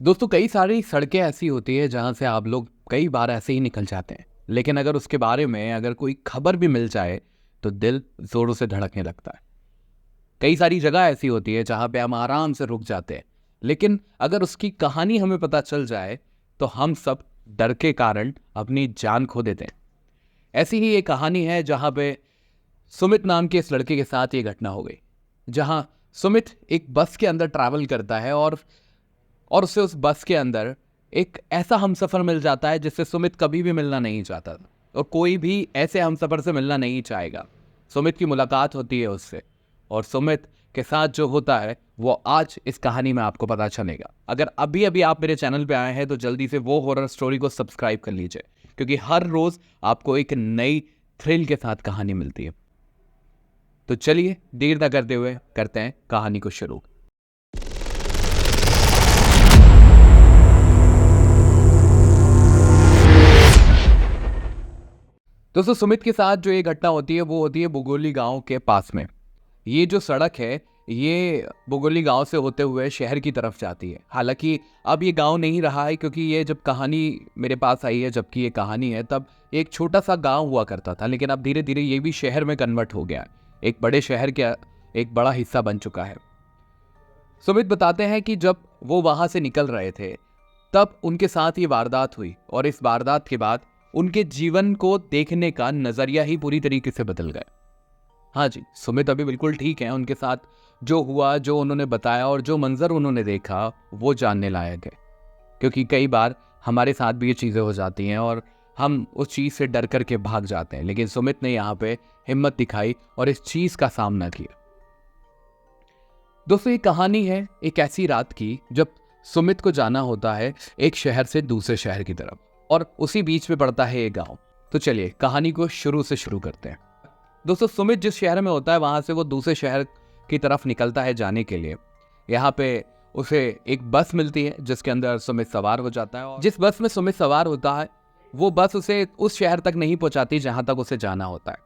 दोस्तों, कई सारी सड़कें ऐसी होती है जहां से आप लोग कई बार ऐसे ही निकल जाते हैं, लेकिन अगर उसके बारे में अगर कोई खबर भी मिल जाए तो दिल जोरों से धड़कने लगता है। कई सारी जगह ऐसी होती है जहां पे हम आराम से रुक जाते हैं, लेकिन अगर उसकी कहानी हमें पता चल जाए तो हम सब डर के कारण अपनी जान खो देते हैं। ऐसी ही एक कहानी है जहां पे सुमित नाम के इस लड़के के साथ ये घटना हो गई। जहां सुमित एक बस के अंदर ट्रैवल करता है और उसे उस बस के अंदर एक ऐसा हमसफ़र मिल जाता है जिससे सुमित कभी भी मिलना नहीं चाहता था, और कोई भी ऐसे हमसफ़र से मिलना नहीं चाहेगा। सुमित की मुलाकात होती है उससे, और सुमित के साथ जो होता है वो आज इस कहानी में आपको पता चलेगा। अगर अभी अभी आप मेरे चैनल पे आए हैं तो जल्दी से वो हॉरर स्टोरी को सब्सक्राइब कर लीजिए, क्योंकि हर रोज़ आपको एक नई थ्रिल के साथ कहानी मिलती है। तो चलिए देर न करते हुए करते हैं कहानी को शुरू। दोस्तों, सुमित के साथ जो ये घटना होती है वो होती है बुगोली गांव के पास में। ये जो सड़क है ये बुगोली गांव से होते हुए शहर की तरफ जाती है। हालांकि अब ये गांव नहीं रहा है, क्योंकि ये जब कहानी मेरे पास आई है, जबकि ये कहानी है, तब एक छोटा सा गांव हुआ करता था, लेकिन अब धीरे धीरे ये भी शहर में कन्वर्ट हो गया है। एक बड़े शहर का एक बड़ा हिस्सा बन चुका है। सुमित बताते हैं कि जब वो वहां से निकल रहे थे तब उनके साथ ये वारदात हुई, और इस वारदात के बाद उनके जीवन को देखने का नजरिया ही पूरी तरीके से बदल गया। हाँ जी, सुमित अभी बिल्कुल ठीक है। उनके साथ जो हुआ, जो उन्होंने बताया और जो मंजर उन्होंने देखा वो जानने लायक है, क्योंकि कई बार हमारे साथ भी ये चीज़ें हो जाती हैं और हम उस चीज़ से डर करके भाग जाते हैं, लेकिन सुमित ने यहाँ पे हिम्मत दिखाई और इस चीज़ का सामना किया। दोस्तों, ये कहानी है एक ऐसी रात की जब सुमित को जाना होता है एक शहर से दूसरे शहर की तरफ, और उसी बीच में पड़ता है ये गांव। तो चलिए कहानी को शुरू से शुरू करते हैं। दोस्तों, सुमित जिस शहर में होता है वहां से वो दूसरे शहर की तरफ निकलता है जाने के लिए। यहाँ पे उसे एक बस मिलती है जिसके अंदर सुमित सवार हो जाता है, और जिस बस में सुमित सवार होता है वो बस उसे उस शहर तक नहीं पहुंचाती जहां तक उसे जाना होता है।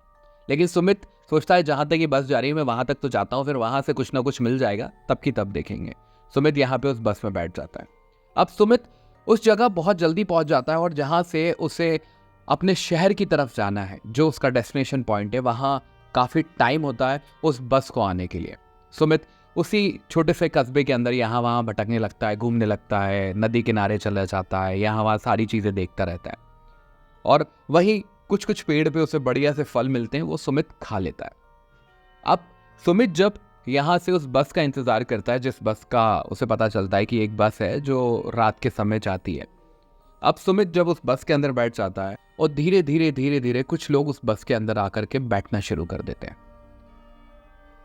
लेकिन सुमित सोचता है जहां तक ये बस जा रही है मैं वहां तक तो जाता हूँ, फिर वहां से कुछ ना कुछ मिल जाएगा, तब की तब देखेंगे। सुमित यहाँ पे उस बस में बैठ जाता है। अब सुमित उस जगह बहुत जल्दी पहुंच जाता है, और जहां से उसे अपने शहर की तरफ जाना है, जो उसका डेस्टिनेशन पॉइंट है, वहां काफी टाइम होता है उस बस को आने के लिए। सुमित उसी छोटे से कस्बे के अंदर यहाँ वहाँ भटकने लगता है, घूमने लगता है, नदी किनारे चला जाता है, यहाँ वहाँ सारी चीजें देखता रहता है, और वही कुछ कुछ पेड़ पे उसे बढ़िया से फल मिलते हैं, वो सुमित खा लेता है। अब सुमित जब यहाँ से उस बस का इंतजार करता है, जिस बस का उसे पता चलता है कि एक बस है जो रात के समय जाती है। अब सुमित जब उस बस के अंदर बैठ जाता है और धीरे धीरे धीरे धीरे कुछ लोग उस बस के अंदर आकर के बैठना शुरू कर देते हैं।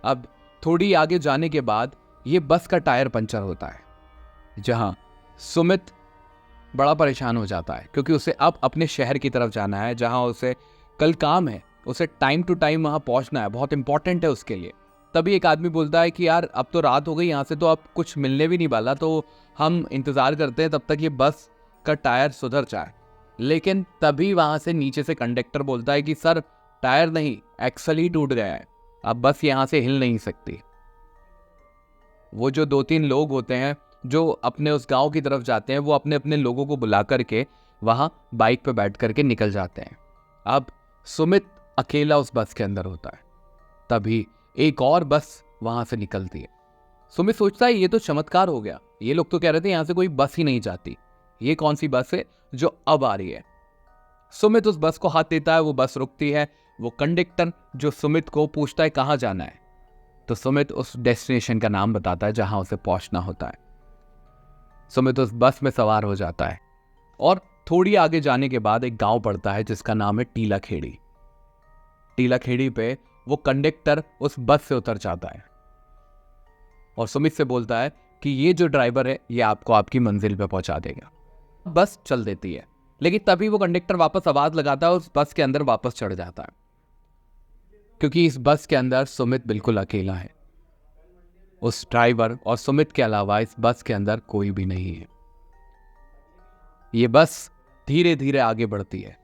अब थोड़ी आगे जाने के बाद ये बस का टायर पंचर होता है, जहां सुमित बड़ा परेशान हो जाता है, क्योंकि उसे अब अपने शहर की तरफ जाना है जहां उसे कल काम है, उसे टाइम टू टाइम वहां पहुंचना है, बहुत इंपॉर्टेंट है उसके लिए। तभी एक आदमी बोलता है कि यार अब तो रात हो गई, यहाँ से तो अब कुछ मिलने भी नहीं वाला, तो हम इंतजार करते हैं तब तक ये बस का टायर सुधर जाए। लेकिन तभी वहां से नीचे से कंडक्टर बोलता है कि सर, टायर नहीं, एक्सल ही टूट गया है, अब बस यहाँ से हिल नहीं सकती। वो जो दो तीन लोग होते हैं जो अपने उस गांव की तरफ जाते हैं, वो अपने अपने लोगों को बुला करके वहां बाइक पे बैठ करके निकल जाते हैं। अब सुमित अकेला उस बस के अंदर होता है। तभी एक और बस वहां से निकलती है। सुमित सोचता है ये तो चमत्कार हो गया, ये लोग तो कह रहे थे यहां से कोई बस ही नहीं जाती, ये कौन सी बस है जो अब आ रही है। सुमित उस बस को हाथ देता है, वो बस रुकती है। वो कंडक्टर जो सुमित को पूछता है कहाँ जाना है, तो सुमित उस डेस्टिनेशन का नाम बताता है जहां उसे पहुंचना होता है। सुमित उस बस में सवार हो जाता है, और थोड़ी आगे जाने के बाद एक गांव पड़ता है जिसका नाम है टीला खेड़ी। टीला खेड़ी पे वो कंडक्टर उस बस से उतर जाता है और सुमित से बोलता है कि ये जो ड्राइवर है ये आपको आपकी मंजिल पे पहुंचा देगा। बस चल देती है, लेकिन तभी वो कंडक्टर वापस आवाज लगाता है और उस बस के अंदर वापस चढ़ जाता है, क्योंकि इस बस के अंदर सुमित बिल्कुल अकेला है। उस ड्राइवर और सुमित के अलावा इस बस के अंदर कोई भी नहीं है। ये बस धीरे धीरे आगे बढ़ती है।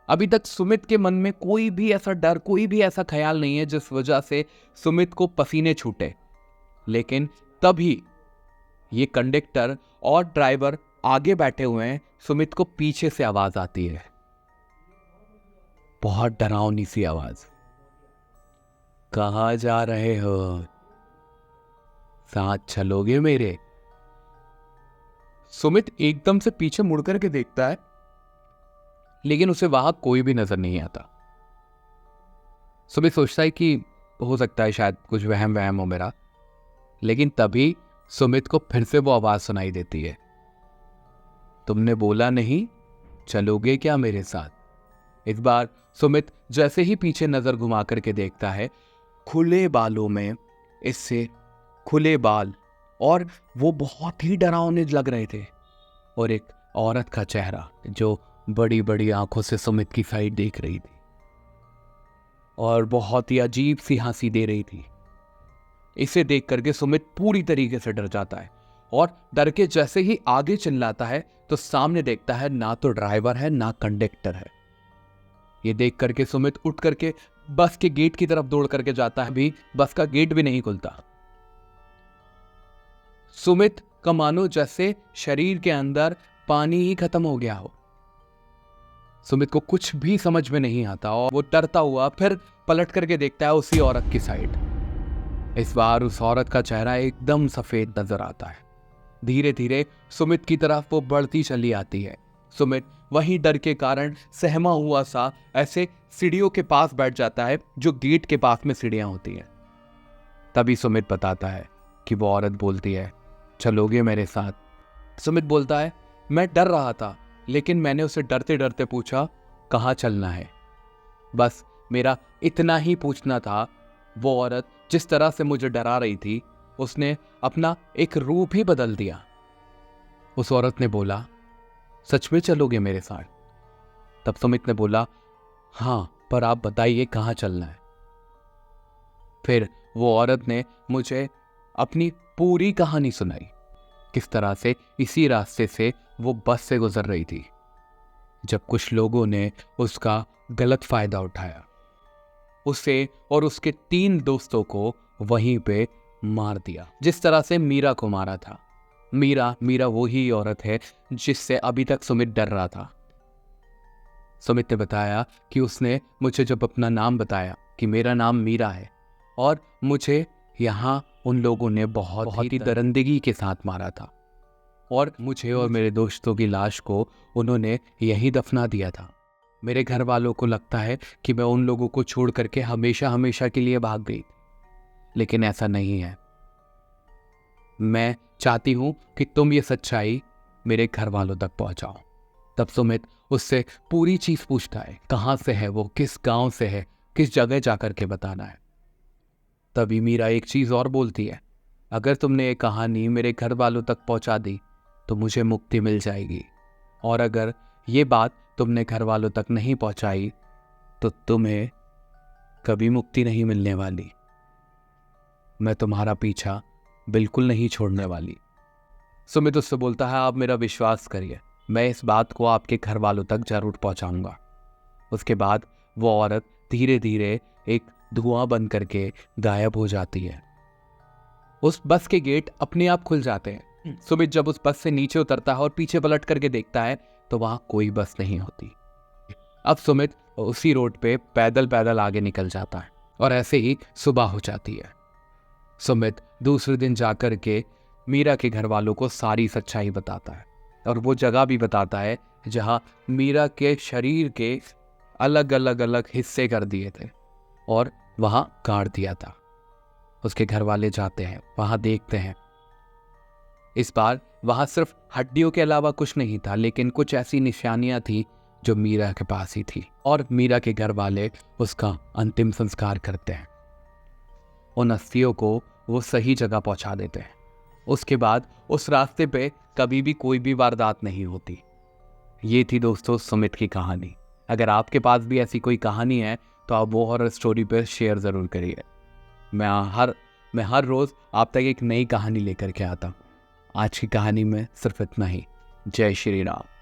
अभी तक सुमित के मन में कोई भी ऐसा डर, कोई भी ऐसा ख्याल नहीं है जिस वजह से सुमित को पसीने छूटे। लेकिन तभी ये कंडक्टर और ड्राइवर आगे बैठे हुए हैं। सुमित को पीछे से आवाज आती है, बहुत डरावनी सी आवाज। कहाँ जा रहे हो? साथ चलोगे मेरे? सुमित एकदम से पीछे मुड़ करके देखता है, लेकिन उसे वहां कोई भी नजर नहीं आता। सुमित सोचता है कि हो सकता है शायद कुछ वहम वहम हो मेरा, लेकिन तभी सुमित को फिर से वो आवाज सुनाई देती है, तुमने बोला नहीं, चलोगे क्या मेरे साथ? इस बार सुमित जैसे ही पीछे नजर घुमा करके देखता है, खुले बालों में इससे खुले बाल, और वो बहुत ही डरावने लग रहे थे, और एक औरत का चेहरा जो बड़ी बड़ी आंखों से सुमित की साइड देख रही थी और बहुत ही अजीब सी हंसी दे रही थी। इसे देख करके सुमित पूरी तरीके से डर जाता है, और डर के जैसे ही आगे चिल्लाता है तो सामने देखता है ना तो ड्राइवर है ना कंडक्टर है। ये देख करके सुमित उठ करके बस के गेट की तरफ दौड़ करके जाता है, भी बस का गेट भी नहीं खुलता। सुमित का मानो जैसे शरीर के अंदर पानी ही खत्म हो गया हो। सुमित को कुछ भी समझ में नहीं आता और वो डरता हुआ फिर पलट करके देखता है उसी औरत की साइड। इस बार उस औरत का चेहरा एकदम सफेद नजर आता है। धीरे धीरे सुमित की तरफ वो बढ़ती चली आती है। सुमित वही डर के कारण सहमा हुआ सा ऐसे सीढ़ियों के पास बैठ जाता है, जो गेट के पास में सीढ़ियां होती हैं। तभी सुमित बताता है कि वो औरत बोलती है, चलोगे मेरे साथ? सुमित बोलता है, मैं डर रहा था, लेकिन मैंने उसे डरते डरते पूछा कहाँ चलना है, बस मेरा इतना ही पूछना था। वो औरत जिस तरह से मुझे डरा रही थी, उसने अपना एक रूप ही बदल दिया। उस औरत ने बोला, सच में चलोगे मेरे साथ? तब सुमित ने बोला, हाँ, पर आप बताइए कहाँ चलना है। फिर वो औरत ने मुझे अपनी पूरी कहानी सुनाई, किस तरह से इसी रास्ते से वो बस से गुजर रही थी, जब कुछ लोगों ने उसका गलत फायदा उठाया, उसे और उसके 3 दोस्तों को वहीं पे मार दिया, जिस तरह से मीरा को मारा था। मीरा वो ही औरत है जिससे अभी तक सुमित डर रहा था। सुमित ने बताया कि उसने मुझे जब अपना नाम बताया कि मेरा नाम मीरा है, और मुझे यहाँ उन लोगों ने बहुत ही दरिंदगी के साथ मारा था, और मुझे और मेरे दोस्तों की लाश को उन्होंने यहीं दफना दिया था। मेरे घर वालों को लगता है कि मैं उन लोगों को छोड़ करके हमेशा हमेशा के लिए भाग गई, लेकिन ऐसा नहीं है। मैं चाहती हूं कि तुम ये सच्चाई मेरे घर वालों तक पहुंचाओ। तब सुमित उससे पूरी चीज पूछता है, कहाँ से है वो, किस गांव से है, किस जगह जाकर के बताना है। तभी मीरा एक चीज और बोलती है, अगर तुमने ये कहानी मेरे घर वालों तक पहुंचा दी तो मुझे मुक्ति मिल जाएगी, और अगर ये बात तुमने घर वालों तक नहीं पहुंचाई तो तुम्हें कभी मुक्ति नहीं मिलने वाली। मैं तुम्हारा पीछा बिल्कुल नहीं छोड़ने वाली। सुमित उससे बोलता है, आप मेरा विश्वास करिए, मैं इस बात को आपके घर वालों तक जरूर पहुंचाऊंगा। उसके बाद वो औरत धीरे धीरे एक धुआं बन करके गायब हो जाती है। उस बस के गेट अपने आप खुल जाते हैं। सुमित जब उस बस से नीचे उतरता है और पीछे पलट करके देखता है तो वहां कोई बस नहीं होती। अब सुमित उसी रोड पे पैदल पैदल आगे निकल जाता है, और ऐसे ही सुबह हो जाती है। सुमित दूसरे दिन जाकर के मीरा के घर वालों को सारी सच्चाई बताता है, और वो जगह भी बताता है जहां मीरा के शरीर के अलग अलग हिस्से कर दिए थे और वहां गाड़ दिया था। उसके घर वाले जाते हैं, वहां देखते हैं। इस बार वहां सिर्फ हड्डियों के अलावा कुछ नहीं था, लेकिन कुछ ऐसी निशानियां थी जो मीरा के पास ही थी, और मीरा के घर वाले उसका अंतिम संस्कार करते हैं। उन अस्थियों को वो सही जगह पहुंचा देते हैं। उसके बाद उस रास्ते पे कभी भी कोई भी वारदात नहीं होती। ये थी दोस्तों सुमित की कहानी। अगर आपके पास भी ऐसी कोई कहानी है तो आप वो हॉरर स्टोरी पे शेयर ज़रूर करिए। मैं हर रोज़ आप तक एक नई कहानी लेकर के आता हूँ। आज की कहानी में सिर्फ इतना ही। जय श्री राम।